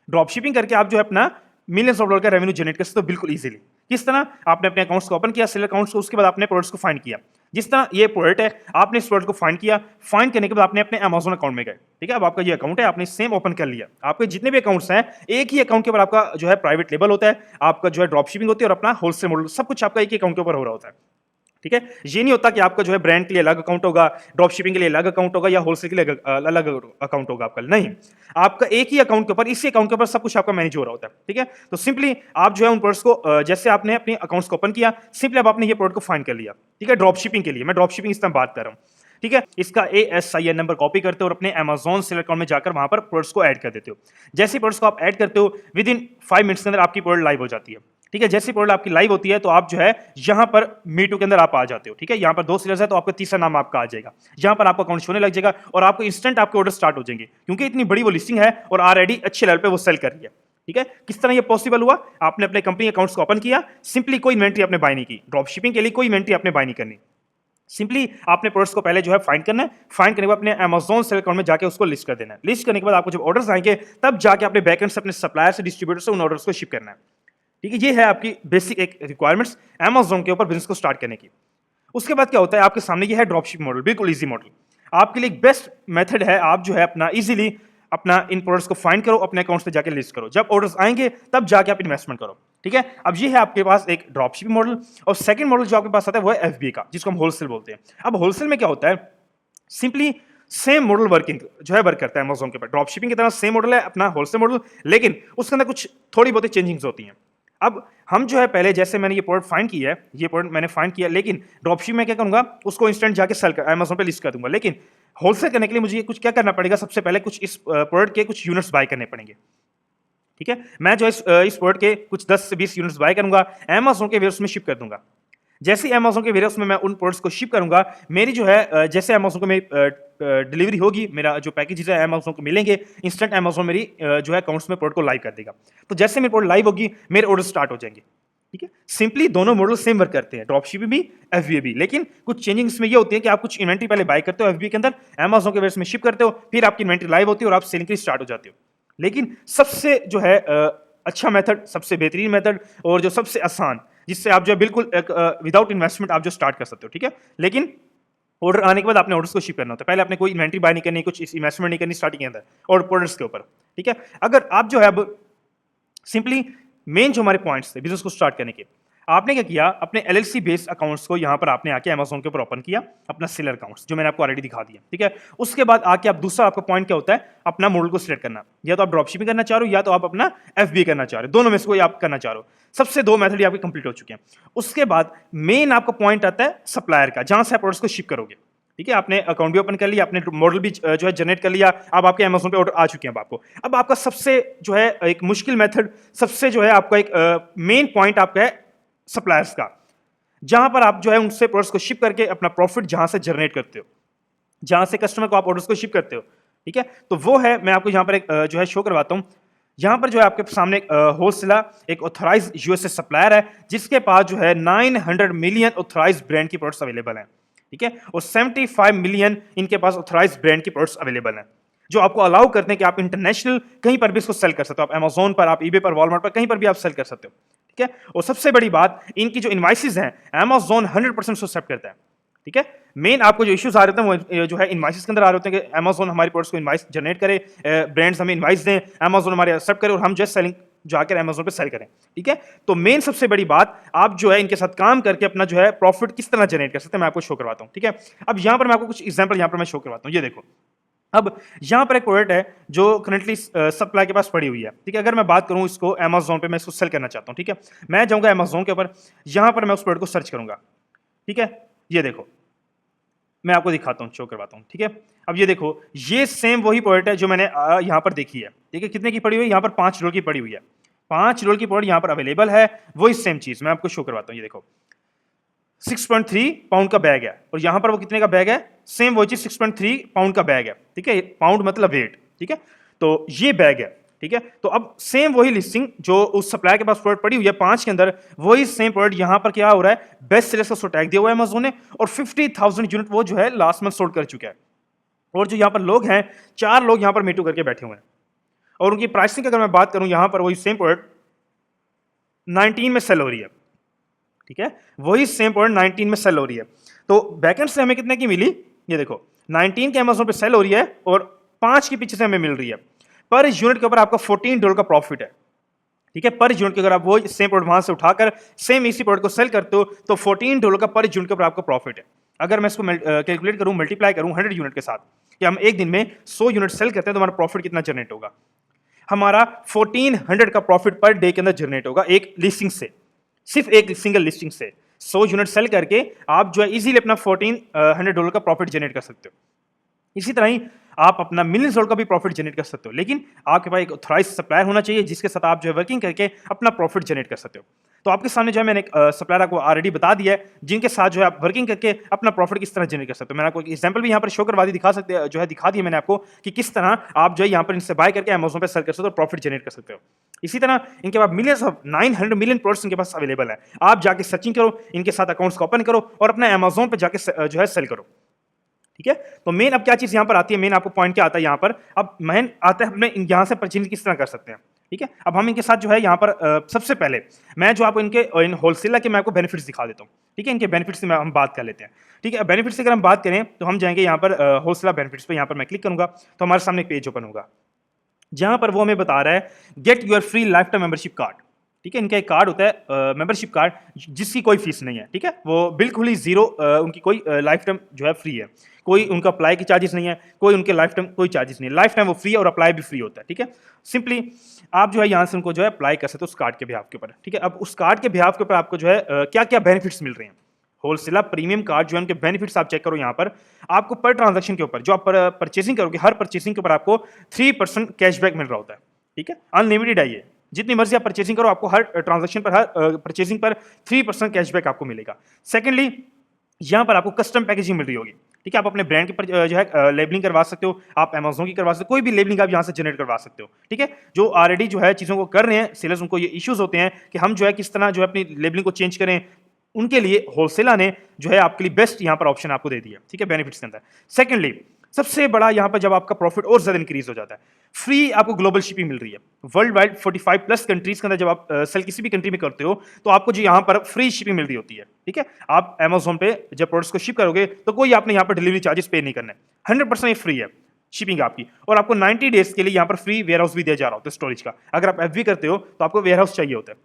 drop shipping करके आप जो है अपना मिलियंस ऑफ डॉलर का रेवेन्यू जनरेट कर सकते हो बिल्कुल इजीली। किस तरह? आपने अपने अकाउंट्स को ओपन किया, सेल अकाउंट्स को, उसके बाद आपने प्रोडक्ट्स को फाइंड किया। जिस तरह ये प्रोडक्ट है, आपने इस प्रोडक्ट को फाइंड किया, फाइंड करने के बाद आपने अपने अमेज़न अकाउंट में गए। ठीक है, अब आपका ये अकाउंट है, आपने सेम ओपन कर लिया। आपके जितने भी अकाउंट्स हैं, एक ही अकाउंट के ऊपर आपका जो है प्राइवेट लेबल होता है, आपका जो है ड्रॉप शिपिंग होती है और अपना होलसेल मॉडल, सब कुछ आपका एक ही अकाउंट के ऊपर हो रहा होता है। ठीक है, ये नहीं होता कि आपका जो है ब्रांड के लिए अलग अकाउंट होगा, ड्रॉप शिपिंग के लिए अलग अकाउंट होगा या होलसेल के लिए अलग अकाउंट होगा आपका। नहीं, आपका एक ही अकाउंट के ऊपर, इसी अकाउंट के ऊपर सब कुछ आपका मैनेज हो रहा होता है। ठीक है, तो सिंपली आप जो है उन प्रोडक्ट्स को जैसे आपने अपने अकाउंट्स को ओपन किया, सिंपली अब आपने ये प्रोडक्ट को फाइंड कर लिया। ठीक है, ड्रॉप शिपिंग के लिए, मैं ड्रॉप शिपिंग इस तरह बात कर रहा हूँ। ठीक है, इसका ASIN नंबर कॉपी करते हो और अपने अमेज़न सेल अकाउंट में जाकर वहां पर प्रोडक्ट्स को ऐड कर देते हो। जैसे प्रोडक्ट्स को आप ऐड करते हो, विद इन 5 मिनट्स के अंदर आपकी प्रोडक्ट लाइव हो जाती है। ठीक है, जैसी प्रोडक्ट आपकी लाइव होती है तो आप जो है यहां पर मीटू के अंदर आप आ जाते हो। ठीक है, यहां पर 2 सेलर्स है तो आपका तीसरा नाम आपका आ जाएगा। यहां पर आपका अकाउंट होने लग जाएगा और आपको इंस्टेंट आपके ऑर्डर स्टार्ट हो जाएंगे, क्योंकि इतनी बड़ी वो लिस्टिंग है और ऑलरेडी अच्छे लेवल पे वो सेल कर रही है। ठीक है, किस तरह ये पॉसिबल हुआ? आपने अपने कंपनी अकाउंट्स को ओपन किया, सिंपली कोई इन्वेंट्री आपने बाय नहीं की, ड्रॉप शिपिंग के लिए कोई इन्वेंट्री आपने बाय नहीं करनी। सिंपली आपने प्रोडक्ट्स को पहले जो है फाइंड करना है, फाइंड करने के बाद अपने अमेज़न सेल अकाउंट में जाके उसको लिस्ट कर देना है। लिस्ट करने के बाद आपको जब ऑर्डर्स आएंगे तब जाके अपने बैकएंड से, अपने सप्लायर से, डिस्ट्रीब्यूटर से उन ऑर्डर्स को शिप करना है। ठीक है, ये है आपकी बेसिक एक रिक्वायरमेंट्स अमेज़न के ऊपर बिजनेस को स्टार्ट करने की। उसके बाद क्या होता है, आपके सामने ये है ड्रॉपशिप मॉडल, बिल्कुल इजी मॉडल। आपके लिए एक बेस्ट मेथड है, आप जो है अपना इजीली अपना इन प्रोडक्ट्स को फाइंड करो, अपने अकाउंट पे जाके लिस्ट करो। जब ऑर्डर्स आएंगे तब जाके आप इन्वेस्टमेंट करो। ठीक है, अब ये है आपके पास एक ड्रॉपशिपिंग मॉडल। और सेकंड मॉडल जो आपके पास आता है वो है FBA का, जिसको हम होलसेल बोलते हैं। अब होलसेल में क्या होता है, सिंपली सेम मॉडल वर्किंग जो है वर्क करता है अमेज़न के ऊपर। ड्रॉप शिपिंग की तरह सेम मॉडल है अपना होलसेल मॉडल, लेकिन उसके अंदर कुछ थोड़ी बहुत चेंजिंग्स होती हैं। अब हम जो है पहले जैसे मैंने ये प्रोडक्ट फाइंड किया है, ये प्रोडक्ट मैंने फाइंड किया, लेकिन ड्रॉपशिप में क्या करूंगा, उसको इंस्टेंट जाके सेल कर अमेज़न पे लिस्ट कर दूंगा। लेकिन होलसेल करने के लिए मुझे कुछ क्या करना पड़ेगा, सबसे पहले कुछ इस प्रोडक्ट के कुछ यूनिट्स बाय करने पड़ेंगे। ठीक है, मैं जो इस प्रोडक्ट के कुछ 10 से 20 यूनिट्स बाय करूंगा, अमेज़न के वेयरहाउस में शिप कर दूंगा। जैसे ही अमेज़न के वेयरहाउस में मैं उन प्रोडक्ट्स को शिप करूंगा, मेरी जो है जैसे अमेज़न को मेरी डिलीवरी होगी, मेरा जो पैकेज है अमेज़न को मिलेंगे, इंस्टेंट अमेज़न मेरी जो है अकाउंट्स में प्रोडक्ट को लाइव कर देगा। तो जैसे मेरी प्रोडक्ट लाइव होगी, मेरे ऑर्डर स्टार्ट हो जाएंगे। ठीक है, सिंपली दोनों मॉडल सेम वर्क करते हैं, ड्रॉपशिपिंग भी, FBA भी। लेकिन कुछ चेंजिंग इसमें ये होती है कि आप कुछ इन्वेंट्री पहले बाय करते हो FBA के अंदर, अमेज़न के वेयरहाउस में शिप करते हो, फिर आपकी इन्वेंट्री लाइव होती है और आप सेलिंग के लिए स्टार्ट हो जाते हो। लेकिन सबसे जो है अच्छा मेथड, सबसे बेहतरीन मेथड और जो सबसे आसान, जिससे आप जो है बिल्कुल एक विदाउट इन्वेस्टमेंट आप जो स्टार्ट कर सकते हो, ठीक है। लेकिन ऑर्डर आने के बाद आपने ऑर्डर्स को शिप करना होता है। पहले आपने कोई इन्वेंटरी बाय नहीं करनी, कुछ इन्वेस्टमेंट नहीं करनी स्टार्टिंग के अंदर और प्रोडक्ट्स के ऊपर, ठीक है। अगर आप जो है अब सिंपली मेन जो हमारे पॉइंट्स थे बिजनेस को स्टार्ट करने के, आपने क्या किया, अपने एलएलसी बेस्ड अकाउंट्स को यहाँ पर आपने आके अमेज़न के ऊपर ओपन किया, अपना सेलर अकाउंट्स जो मैंने आपको ऑलरेडी दिखा दिया, ठीक है। उसके बाद आके आप दूसरा आपका पॉइंट क्या होता है, अपना मॉडल को सिलेक्ट करना। या तो आप ड्रॉप शिपिंग करना चाह रहे हो या तो आप अपना एफबीए करना चाह रहे हो, दोनों में से कोई आप करना चाह रहे हो। सबसे दो मेथड आपके कंप्लीट हो चुके हैं। उसके बाद मेन आपका पॉइंट आता है सप्लायर का, जहां से आप प्रोडक्ट्स को शिप करोगे, ठीक है। आपने अकाउंट भी ओपन कर लिया, आपने मॉडल भी जो है जनरेट कर लिया, अब आपके अमेज़न पे ऑर्डर आ चुके हैं। अब आपका सबसे जो है एक मुश्किल मेथड, सबसे जो है आपका एक मेन पॉइंट आपका है सप्लायर्स का, जहां पर आप जो है उनसे प्रोडक्ट्स को शिप करके अपना प्रॉफिट जहां से जनरेट करते हो, जहां से कस्टमर को आप ऑर्डर्स को शिप करते हो, ठीक है। तो वो है, मैं आपको यहां पर एक जो है शो करवाता हूं। यहां पर जो है आपके सामने होलसेलर एक ऑथराइज्ड यूएसए सप्लायर है, जिसके पास जो है 900 मिलियन ऑथराइज्ड ब्रांड की प्रोडक्ट्स अवेलेबल हैं, ठीक है। और 75 मिलियन इनके पास ऑथराइज्ड ब्रांड की प्रोडक्ट्स अवेलेबल हैं, जो आपको अलाउ करते हैं कि आप इंटरनेशनल कहीं पर भी इसको सेल कर सकते हो। आप अमेज़न पर, आप ईबे पर, वॉलमार्ट पर, कहीं पर भी आप सेल कर सकते हो, ठीक है। और सबसे बड़ी बात, इनकी जो इनवाइसेस हैं अमेज़न 100% एक्सेप्ट करता है, ठीक है। मेन आपको जो इश्यूज आ रहे थे वो जो है इनवाइसेस के अंदर आ रहे होते हैं कि अमेज़न हमारी प्रोडक्ट्स को इनवाइस जनरेट करे, ब्रांड्स हमें इनवाइस दें, अमेज़न हमारे एक्सेप्ट करे और हम जो है सेलिंग जाकर अमेज़न पे सेल करें, ठीक है। तो मेन सबसे बड़ी बात, आप जो है इनके साथ काम करके अपना जो है प्रॉफिट किस तरह जनरेट कर सकते हैं, मैं आपको शो करवाता हूं, ठीक है। अब यहां पर मैं आपको कुछ एग्जांपल यहां पर मैं शो करवाता हूं। ये देखो, अब यहां पर एक प्रोडक्ट है जो करंटली सप्लाई के पास पड़ी हुई है, ठीक है। अगर मैं बात करूं इसको अमेज़न पे, मैं इसको सेल करना चाहता हूं, ठीक है। मैं जाऊंगा अमेज़न के ऊपर, यहां पर मैं उस प्रोडक्ट को सर्च करूंगा, ठीक है। ये देखो, मैं आपको दिखाता हूं, शो करवाता हूं, ठीक है। अब ये देखो, ये सेम वही प्रोडक्ट है जो मैंने यहां पर देखी है, ठीक है। कितने की पड़ी हुई है, यहां पर $5 की पड़ी हुई है, $5 की प्रोडक्ट यहां पर अवेलेबल है। वही सेम चीज मैं आपको शो करवाता हूं। ये देखो, 6.3 पाउंड का बैग है और यहां पर वो कितने का बैग है, सेम वही चीज 6.3 पाउंड का बैग है, ठीक है। पाउंड मतलब वेट, ठीक है। तो ये बैग है, ठीक है। तो अब सेम वही लिस्टिंग जो उस सप्लायर के पास प्रोडक्ट पड़ी हुई है 5 के अंदर, वही सेम प्रोडक्ट यहां पर क्या हो रहा है, बेस्ट सेलर्स का टैग दिया हुआ है अमेज़न ने, और 50,000 यूनिट वो जो है लास्ट मंथ सोल्ड कर चुका है। और जो यहाँ पर लोग हैं, 4 लोग यहाँ पर मीटू करके बैठे हुए हैं, और उनकी प्राइसिंग अगर मैं बात करूं, यहाँ पर वही सेम प्रोडक्ट 19 में सेल हो रही है, ठीक है। वही सेम प्रोडक्ट 19 में सेल हो रही है। तो बैकेंड से हमें कितने की मिली, ये देखो 19 के अमेज़न पे सेल हो रही है और 5 के पीछे से हमें मिल रही है। पर यूनिट के ऊपर आपका $14 का प्रॉफिट है, ठीक है। पर यूनिट के अगर आप वो सेम प्रोडक्ट वहां से उठाकर सेम इसी प्रोडक्ट को सेल करते हो तो $14 का पर यूनिट के ऊपर आपका प्रॉफिट है। अगर मैं इसको कैलकुलेट करूं, मल्टीप्लाई करूं 100 यूनिट के साथ, कि हम एक दिन में 100 यूनिट सेल करते हैं तो हमारा प्रॉफिट कितना जनरेट होगा, हमारा 1400 का प्रॉफिट पर डे के अंदर जनरेट होगा, एक लिस्टिंग से, सिर्फ एक सिंगल लिस्टिंग से 100 यूनिट सेल करके आप जो है इजीली अपना $1400 का प्रॉफिट जनरेट कर सकते हो। इसी तरह ही आप अपना मिलियंस डॉलर का भी प्रॉफिट जनरेट कर सकते हो, लेकिन आपके पास एक ऑथराइज्ड सप्लायर होना चाहिए जिसके साथ आप जो है वर्किंग करके अपना प्रॉफिट जनरेट कर सकते हो। तो आपके सामने जो है मैंने एक सप्लायर को ऑलरेडी बता दिया है, जिनके साथ जो है आप वर्किंग करके अपना प्रॉफिट किस तरह जनरेट कर सकते हो। मैंने आपको एक एग्जांपल भी यहाँ पर शो करवा दी, दिखा दिया मैंने आपको कि किस तरह आप जो है यहाँ पर इनसे बाय करके अमेज़न पे सेल कर सकते हो, प्रॉफिट जनरेट कर सकते हो। इसी तरह इनके पास मिलियंस ऑफ 900 मिलियन प्रोडक्ट्स इनके पास अवेलेबल है। आप जाके सर्चिंग करो, इनके साथ अकाउंट्स को ओपन करो और अपना अमेज़न पे जाके जो है सेल करो, ठीक है। तो मेन अब क्या चीज यहां पर आती है, मेन आपको पॉइंट क्या आता है यहां पर, अब मेन आता है हमने यहां से परचेज किस तरह कर सकते हैं, ठीक है। अब हम इनके साथ जो है यहां पर सबसे पहले मैं जो आपको इनके इन होलसेलर के मैं आपको बेनिफिट्स दिखा देता हूं, ठीक है। इनके बेनिफिट्स में हम बात कर लेते हैं, ठीक है। बेनिफिट्स की अगर हम बात करें तो हम जाएंगे यहां पर होलसेलर बेनिफिट्स पे, यहां पर मैं क्लिक करूंगा तो हमारे सामने एक पेज ओपन होगा, जहां पर वो हमें बता रहा है get your free life time membership card, ठीक है। इनका एक कार्ड होता है मेंबरशिप कार्ड, जिसकी कोई फीस नहीं है, ठीक है। वो बिल्कुल ही जीरो, उनकी कोई लाइफ टाइम जो है फ्री है, कोई उनका अप्लाई की चार्जेस नहीं है, कोई उनके लाइफ टाइम कोई चार्जेस नहीं है, लाइफ टाइम वो फ्री है और अप्लाई भी फ्री होता है, ठीक है। सिंपली आप जो है यहाँ से उनको जो है अप्लाई कर सकते हो उस कार्ड के बिहाफ के ऊपर, ठीक है। अब उस कार्ड के बिहाफ के ऊपर आपको जो है क्या क्या बेनिफिट्स मिल रहे हैं, होलसेलर प्रीमियम कार्ड जो है उनके बेनिफिट्स आप चेक करो। यहाँ पर आपको पर ट्रांजैक्शन के ऊपर जो आप परचेसिंग करोगे, हर परचेसिंग के ऊपर आपको 3% कैशबैक मिल रहा होता है, ठीक है। अनलिमिटेड है ये, जितनी मर्जी आप परचेसिंग करो आपको हर ट्रांजैक्शन पर, हर परचेसिंग पर 3% कैशबैक आपको मिलेगा। सेकेंडली, यहाँ पर आपको कस्टम पैकेजिंग मिल रही होगी, ठीक है। आप अपने ब्रांड के पर जो है लेबलिंग करवा सकते हो, आप अमेज़न की करवा सकते हो, कोई भी लेबलिंग आप यहाँ से जनरेट करवा सकते हो, ठीक है। जो ऑलरेडी जो है चीज़ों को कर रहे हैं सेलर्स, उनको ये इश्यूज होते हैं कि हम जो है किस तरह जो है अपनी लेबलिंग को चेंज करें, उनके लिए होलसेलर ने जो है आपके लिए बेस्ट यहाँ पर ऑप्शन आपको दे दिया, ठीक है, बेनिफिट्स के अंदर। सेकेंडली, सबसे बड़ा यहाँ पर जब आपका प्रॉफिट और ज्यादा इंक्रीज हो जाता है, फ्री आपको ग्लोबल शिपिंग मिल रही है वर्ल्ड वाइड 45 प्लस कंट्रीज के अंदर। जब आप सेल किसी भी कंट्री में करते हो तो आपको जो यहाँ पर फ्री शिपिंग मिल रही होती है, ठीक है। आप Amazon पे जब प्रोडक्ट्स को शिप करोगे तो कोई आपने यहाँ पर डिलीवरी चार्जेस पे नहीं करने, 100% ये फ्री है शिपिंग आपकी। और आपको 90 डेज के लिए यहाँ पर फ्री वेयर हाउस भी दिया जा रहा होता है स्टोरेज का। अगर आप एफबी करते हो तो आपको वेयर हाउस चाहिए होता है,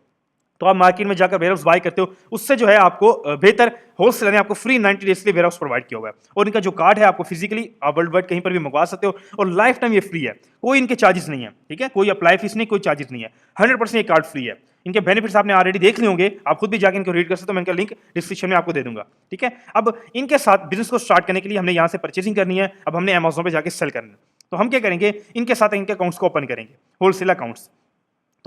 तो आप मार्केट में जाकर वेयर हाउस बाय करते हो, उससे जो है आपको बेहतर होलसेलर ने आपको फ्री 90 डेज के लिए वेयर हाउस प्रोवाइड किया हुआ है। और इनका जो कार्ड है आपको फिजिकली आप वर्ल्ड वाइड कहीं पर भी मंगवा सकते हो, और लाइफ टाइम ये फ्री है, कोई इनके चार्जेस नहीं है, ठीक है। कोई अप्लाई फीस नहीं, कोई चार्जेस नहीं है, 100% ये कार्ड फ्री है। इनके बेनिफिट्स आपने ऑलरेडी देख लिए होंगे, आप खुद भी जाकर इनको रीड कर सकते हो, मैं इनका लिंक डिस्क्रिप्शन में आपको दे दूंगा, ठीक है। अब इनके साथ बिजनेस को स्टार्ट करने के लिए हमने यहाँ से परचेसिंग करनी है, अब हमने Amazon पे जाकर सेल करना है। तो हम क्या करेंगे, इनके साथ इनके अकाउंट्स को ओपन करेंगे, होलसेल अकाउंट्स।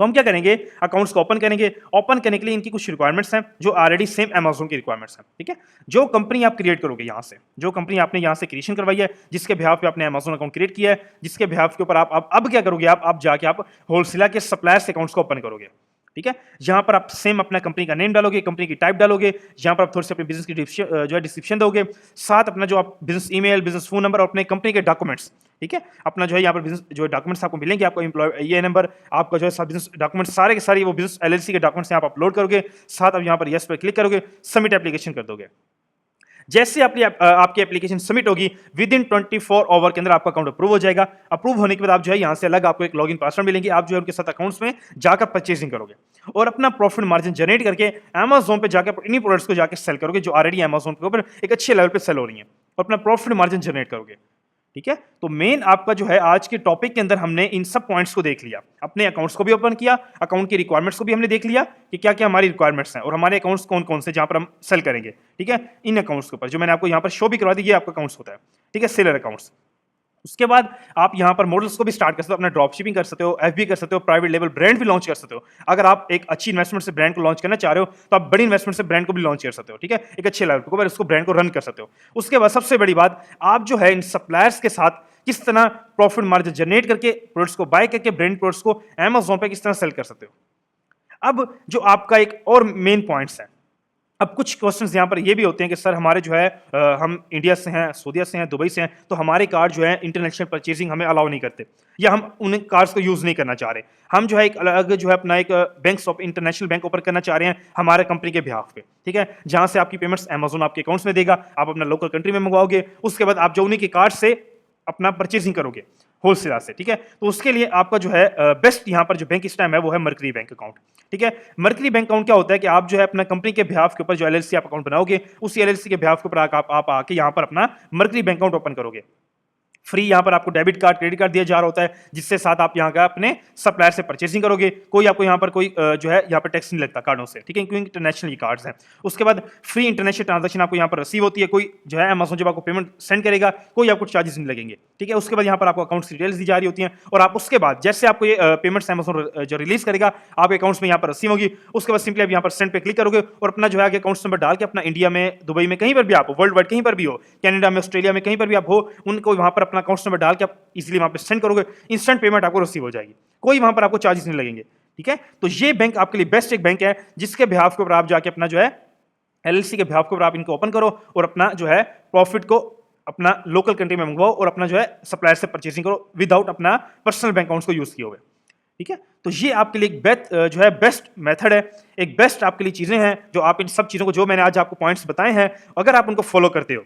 तो हम क्या करेंगे, अकाउंट्स को ओपन करेंगे। ओपन करने के लिए इनकी कुछ रिक्वायरमेंट्स हैं जो ऑलरेडी सेम Amazon की रिक्वायरमेंट्स हैं, ठीक है। जो कंपनी आप क्रिएट करोगे यहाँ से, जो कंपनी आपने यहाँ से क्रिएशन करवाई है, जिसके बिहाफ पे आपने Amazon अकाउंट क्रिएट किया है, जिसके बिहाफ के ऊपर आप अब क्या करोगे, आप जाके आप होलसेलर के सप्लायर्स अकाउंट्स को ओपन करोगे, ठीक है। जहां पर आप सेम अपना कंपनी का नेम डालोगे, कंपनी की टाइप डालोगे, जहां पर आप थोड़ी सी अपने बिजनेस की जो है डिस्क्रिप्शन दोगे, साथ अपना जो आप business email, business phone number और अपने कंपनी के डॉक्यूमेंट्स, ठीक है। अपना जो है यहाँ पर बिजनेस जो डॉक्यूमेंट्स आपको मिलेंगे, आपको एम्प्लॉय ये नंबर, आपका जो है सब बिजनेस डॉक्यूमेंट्स सारे के सारे वो बिजनेस LLC के डॉक्यूमेंट्स यहाँ पर अपलोड करोगे, साथ आप यहाँ पर यस पर क्लिक करोगे, सबमिट एप्लीकेशन कर दोगे। जैसे आपकी एप्लीकेशन सबमिट होगी, विद इन 24 आवर के अंदर आपका अकाउंट अप्रूव हो जाएगा। अप्रूव होने के बाद आप जो है यहाँ से अलग आपको एक लॉगिन पासवर्ड मिलेंगे, आप जो है उनके साथ अकाउंट्स में जाकर परचेसिंग करोगे और अपना प्रॉफिट मार्जिन जनरेट करके Amazon पे जाकर इन्हीं प्रोडक्ट्स को जाकर सेल करोगे जो ऑलरेडी Amazon के ऊपर एक अच्छे लेवल पे सेल हो रही है, और अपना प्रॉफिट मार्जिन जनरेट करोगे, ठीक है। तो मेन आपका जो है आज के टॉपिक के अंदर हमने इन सब पॉइंट्स को देख लिया, अपने अकाउंट्स को भी ओपन किया, अकाउंट की रिक्वायरमेंट्स को भी हमने देख लिया कि क्या क्या हमारी रिक्वायरमेंट्स हैं और हमारे अकाउंट्स कौन कौन से जहां पर हम सेल करेंगे, ठीक है। इन अकाउंट्स के ऊपर जो मैंने आपको यहाँ पर शो भी करवा दी, ये आपका अकाउंट्स होता है, ठीक है, सेलर अकाउंट्स। उसके बाद आप यहाँ पर मॉडल्स को भी स्टार्ट कर सकते हो, अपना ड्रॉप शिपिंग कर सकते हो, एफबी कर सकते हो, प्राइवेट लेवल ब्रांड भी लॉन्च कर सकते हो। अगर आप एक अच्छी इन्वेस्टमेंट से ब्रांड को लॉन्च करना चाह रहे हो तो आप बड़ी इन्वेस्टमेंट से ब्रांड को भी लॉन्च कर सकते हो, ठीक है, एक अच्छे लेवल पर उसको ब्रांड को रन कर सकते हो। उसके बाद सबसे बड़ी बात, आप जो है इन सप्लायर्स के साथ किस तरह प्रॉफिट मार्जिन जनरेट करके प्रोडक्ट्स को बाय करके ब्रांड प्रोडक्ट्स को Amazon पे किस तरह सेल कर सकते हो। अब जो आपका एक और मेन पॉइंट्स है, अब कुछ क्वेश्चंस यहाँ पर ये भी होते हैं कि सर हमारे जो है हम इंडिया से हैं, सऊदीया से हैं, दुबई से हैं, तो हमारे कार्ड जो है इंटरनेशनल परचेजिंग हमें अलाउ नहीं करते, या हम उन कार्ड्स को यूज नहीं करना चाह रहे, हम जो है एक अलग जो है अपना एक bank of international bank open करना चाह रहे हैं हमारे कंपनी के बिहाफ पे, ठीक है, जहां से आपकी पेमेंट्स Amazon आपके अकाउंट्स में देगा, आप अपना लोकल कंट्री में मंगवाओगे, उसके बाद आप जो उन्हीं के कार्ड से अपना परचेजिंग करोगे होलसेलर से, ठीक है। तो उसके लिए आपका जो है बेस्ट यहाँ पर जो बैंक इस टाइम है वो है मर्करी बैंक अकाउंट, ठीक है। मर्करी बैंक अकाउंट क्या होता है कि आप जो है अपना कंपनी के बिहाफ के ऊपर जो LLC आप अकाउंट बनाओगे, उसी LLC के बिहाफ के ऊपर आप आके यहाँ पर अपना मर्करी बैंक अकाउंट ओपन करोगे। फ्री यहाँ पर आपको डेबिट कार्ड, क्रेडिट कार्ड दिया जा रहा होता है, जिससे साथ आप यहाँ का अपने सप्लायर से परचेसिंग करोगे, कोई आपको यहाँ पर कोई जो है यहाँ पर टैक्स नहीं लगता कार्डों से, ठीक है, क्योंकि इंटरनेशनल ये कार्ड्स हैं। उसके बाद फ्री इंटरनेशनल ट्रांजैक्शन आपको यहाँ पर रिसीव होती है, कोई जो है Amazon जब आपको पेमेंट सेंड करेगा कोई आपको चार्जेस नहीं लगेंगे, ठीक है। उसके बाद यहाँ पर आपको अकाउंट डिटेल्स दी जा रही होती हैं, और आप उसके बाद जैसे आपको ये पेमेंट्स Amazon जो रिलीज करेगा आपके अकाउंट्स में यहाँ पर रिसीव होगी, उसके बाद सिंपली आप यहाँ पर सेंड पे क्लिक करोगे और अपना जो है आगे अकाउंट नंबर डाल के अपना इंडिया में, दुबई में, कहीं पर भी आप वर्ल्ड वाइड कहीं पर भी हो, कनाडा में, ऑस्ट्रेलिया में, कहीं पर भी आप हो, उनको वहाँ पर अपना अकाउंट नंबर डाल के इजीली वहां पे सेंड करोगे, इंस्टेंट पेमेंट आपको रिसीव हो जाएगी, कोई वहां पर आपको चार्जेस नहीं लगेंगे, ठीक है। तो ये बैंक आपके लिए बेस्ट एक बैंक है जिसके बिहाफ के ऊपर आप जाके अपना जो है LLC के बिहाफ के ऊपर आप इनको ओपन करो और अपना जो है प्रॉफिट को अपना लोकल कंट्री में मंगवाओ और अपना जो है सप्लायर से परचेसिंग करो विदाउट अपना पर्सनल बैंक अकाउंट्स को यूज किए हुए, ठीक है। तो ये आपके लिए एक जो है बेस्ट मेथड है, एक बेस्ट आपके लिए चीजें हैं जो आप इन सब चीजों को जो मैंने आज आपको पॉइंट्स बताए हैं, अगर आप उनको फॉलो करते हो,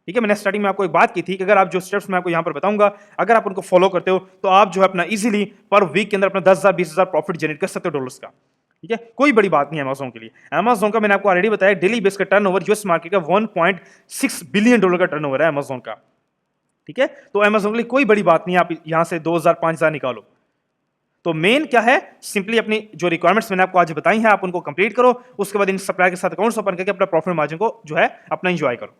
ठीक है। मैंने स्टार्टिंग में आपको एक बात की थी कि अगर आप जो स्टेप्स मैं आपको यहाँ पर बताऊंगा अगर आप उनको फॉलो करते हो तो आप जो है अपना इजीली पर वीक के अंदर अपना 10,000 20,000 प्रॉफिट जनरेट कर सकते हो डॉलर्स का, ठीक है। कोई बड़ी बात नहीं है Amazon के लिए। Amazon का मैंने आपको ऑलरेडी बताया डेली बेस का टर्नओवर यूएस मार्केट का 1.6 बिलियन डॉलर का टर्नओवर है Amazon का, ठीक है। तो Amazon के लिए कोई बड़ी बात नहीं है, आप यहाँ से 2,000 5,000 निकालो। तो मेन क्या है, सिंपली अपनी जो रिक्वायरमेंट्स मैंने आपको आज बताई हैं आप उनको कंप्लीट करो, उसके बाद इन सप्लायर के साथ अकाउंट्स ओपन करके अपना प्रॉफिट मार्जिन को जो है अपना एंजॉय करो।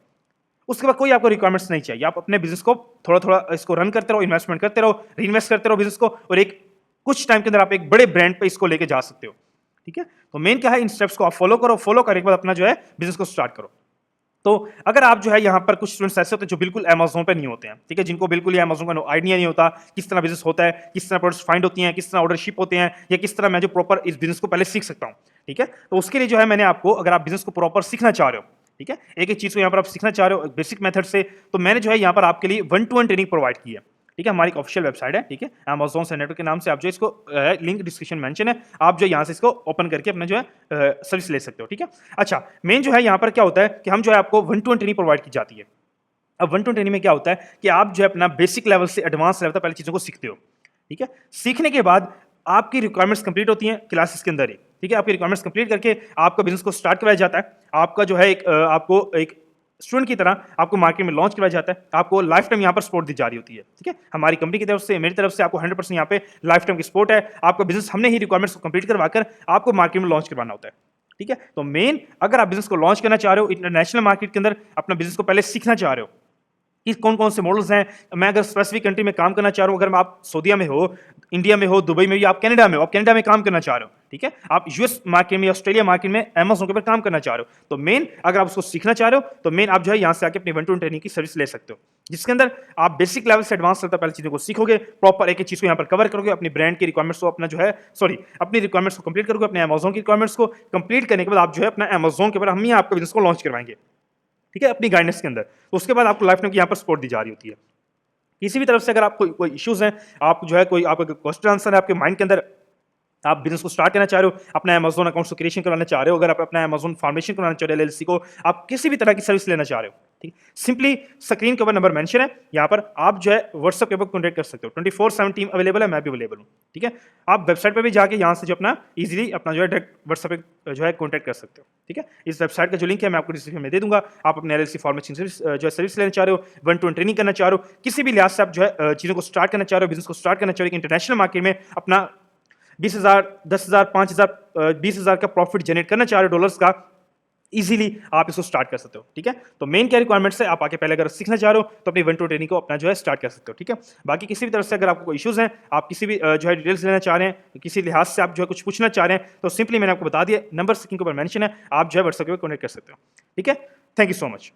उसके बाद कोई आपको रिक्वायरमेंट्स नहीं चाहिए, आप अपने बिजनेस को थोड़ा थोड़ा इसको रन करते रहो, इन्वेस्टमेंट करते रहो, रीइन्वेस्ट करते रहो बिजनेस को, और एक कुछ टाइम के अंदर आप एक बड़े ब्रांड पे इसको लेके जा सकते हो, ठीक है। तो मेन क्या है, इन स्टेप्स को आप फॉलो करो, फॉलो करने के बाद अपना जो है बिजनेस को स्टार्ट करो। तो अगर आप जो है यहाँ पर कुछ स्टूडेंट्स ऐसे होते हैं जो बिल्कुल Amazon पे नहीं होते हैं, ठीक है, जिनको बिल्कुल ये Amazon का आइडिया नहीं होता किस तरह बिजनेस होता है, किस तरह प्रोडक्ट्स फाइंड होती हैं, किस तरह ऑर्डर शिप होते हैं, या किस तरह मैं जो प्रॉपर इस बिजनेस को पहले सीख सकता हूँ, ठीक है। तो उसके लिए जो है मैंने आपको, अगर आप बिजनेस को प्रॉपर सीखना चाह रहे हो, ठीक है। एक-एक चीज़ को यहाँ पर आप सीखना चाह रहे हो बेसिक मेथड से, तो मैंने जो है यहाँ पर आपके लिए 1-to-1 ट्रेनिंग प्रोवाइड की है। ठीक है, हमारी एक ऑफिशियल वेबसाइट है, ठीक है, अमेज़न से नेटवर्क के नाम से। आप जो इसको लिंक डिस्क्रिप्शन मेंशन है, आप जो यहाँ से इसको ओपन करके अपना जो है सर्विस ले सकते हो। ठीक है। अच्छा, मेन जो है यहाँ पर क्या होता है कि हम जो है आपको 1-to-1 ट्रेनिंग प्रोवाइड की जाती है। अब 1-to-1 ट्रेनिंग में क्या होता है कि आप जो है अपना बेसिक लेवल से एडवांस लेवल तक पहले चीज़ों को सीखते हो। ठीक है। सीखने के बाद आपकी रिक्वायरमेंट्स कंप्लीट होती हैं क्लासेस के अंदर ही। ठीक है, आपकी रिक्वायरमेंट्स कंप्लीट करके आपका बिज़नेस को स्टार्ट कराया जाता है। आपका जो है आपको एक स्टूडेंट की तरह आपको मार्केट में लॉन्च कराया जाता है। आपको लाइफ टाइम यहाँ पर सपोर्ट दी जा रही होती है। ठीक है, हमारी कंपनी की तरफ से, मेरी तरफ से आपको 100% यहाँ पे लाइफ टाइम की सपोर्ट है। आपका बिज़नेस हमने ही रिक्वायरमेंट्स को कंप्लीट करवाकर आपको मार्केट में लॉन्च करवाना होता है। ठीक है, तो मेन अगर आप बिज़नेस को लॉन्च करना चाह रहे हो, इंटरनेशनल मार्केट के अंदर अपना बिज़नेस को पहले सीखना चाह रहे हो कि कौन-कौन से मॉडल्स हैं। मैं अगर स्पेसिफिक कंट्री में काम करना चाह रहा हूँ, अगर आप सऊदीया में हो, इंडिया में हो, दुबई में हो, या आप कनाडा में हो, आप कनाडा में काम करना चाह रहे हो, ठीक है? आप यूएस मार्केट में, ऑस्ट्रेलिया मार्केट में अमेज़न के ऊपर काम करना चाह रहे हो, तो मेन अगर आप उसको सीखना चाह रहे हो, तो मेन आप जो है यहाँ से आके अपनी 1-to-1 ट्रेनिंग की सर्विस ले सकते हो, जिसके अंदर आप बेसिक लेवल से एडवांस लेवल तक पहले चीज़ों को सीखोगे, प्रॉपर एक-एक चीज़ को यहाँ पर कवर करोगे, अपनी ब्रांड की रिक्वायरमेंट्स को अपना जो है अपनी रिक्वायरमेंट्स को कंप्लीट करोगे, अपने अमेज़न की रिक्वायरमेंट्स को कंप्लीट करने के बाद आप जो है अपना अमेज़न के ऊपर हम ही आपके बिज़नेस को लॉन्च करवाएँगे। ठीक है, अपनी गाइडेंस के अंदर। तो उसके बाद आपको लाइफ टाइम की यहाँ पर सपोर्ट दी जा रही होती है। किसी भी तरफ से अगर आपको कोई इश्यूज़ हैं, आप जो है कोई आपका क्वेश्चन आंसर है आपके माइंड के अंदर, आप बिज़नेस को स्टार्ट करना चाह रहे हो, अपना अमेज़न अकाउंट को क्रिएशन करवाना चाह रहे हो, अगर आप अपना अमेज़न फॉर्मेशन करवाना चाह रहे हो एलएलसी को, आप किसी भी तरह की सर्विस लेना चाह रहे हो, ठीक है? सिंपली स्क्रीन के ऊपर नंबर मेंशन है, यहाँ पर आप जो है व्हाट्सएप के ऊपर कॉन्टैक्ट कर सकते हो। 24/7 टीम अवेलेबल है, मैं भी अवेलेबल हूँ, ठीक है? आप वेबसाइट पे भी जाके यहाँ से जो अपना ईज़िली अपना जो है डायरेक्ट व्हाट्सएप पे जो है कॉन्टैक्ट कर सकते हो, ठीक है? इस वेबसाइट का जो लिंक है मैं आपको डिस्क्रिप्शन में दे दूँगा। आप अपने एलएलसी फॉर्मेशन सर्विस जो है सर्विस लेना चाह रहे हो, 1-to-1 ट्रेनिंग करना चाह रहे हो, किसी भी लिहाज से आप जो है चीज़ों को स्टार्ट करना चाह रहे हो, बिज़नेस को स्टार्ट करना चाह रहे हो, इंटरनेशनल मार्केट में अपना 20,000, 10,000, 5,000 20,000 का प्रॉफिट जनरेट करना चाह रहे हो डॉलर्स का, इजीली आप इसको स्टार्ट कर सकते हो। ठीक है, तो मेन क्या रिक्वायरमेंट्स है, आप आके पहले अगर सीखना चाह रहे हो तो अपनी 1-to-1 ट्रेनिंग को अपना जो है स्टार्ट कर सकते हो। ठीक है, बाकी किसी भी तरफ से अगर आपको कोई इश्यूज हैं, आप किसी भी जो है डिटेल्स लेना चाह रहे हैं, किसी लिहाज से आप जो है कुछ पूछना चाह रहे हैं, तो सिंपली मैंने आपको बता दिया, नंबर स्क्रीन के ऊपर मेंशन है, आप जो है व्हाट्सएप पे कॉन्टैक्ट कर सकते हो। ठीक है, थैंक यू सो मच।